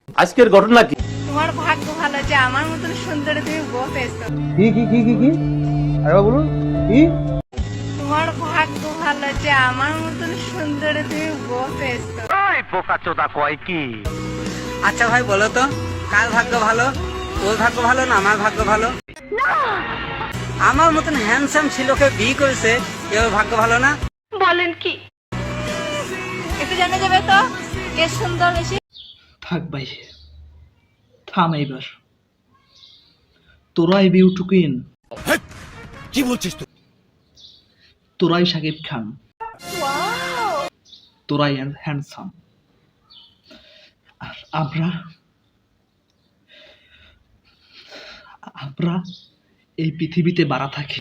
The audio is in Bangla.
আজকের ঘটনা কি? তোমার ভাগ্য ভালো যে আমার মতন সুন্দর তুমি বউ পেয়েছো। কি আরে বলুন কি? তোমার ভাগ্য ভালো যে আমার মতন সুন্দর তুমি বউ পেয়েছো। এই বোকাচোদা কয় কি? আচ্ছা ভাই বলো তো, কার ভাগ্য ভালো? তোর ভাগ্য ভালো না আমার ভাগ্য ভালো? আমার মতন হ্যান্ডসাম ছেলেকে বিয়ে করেছে, এর ভাগ্য ভালো না? বলেন কি? একটু জানা যাবে তো কে সুন্দর বেশি? থাক ভাই, থাম এইবার। তোরাই বিউটি কুইন, কি বলছিস তুই? তোরাই শাকিব খান, তোরাই হ্যান্ডসাম, আর আমরা আমরা এই পৃথিবীতে বাড়া থাকি।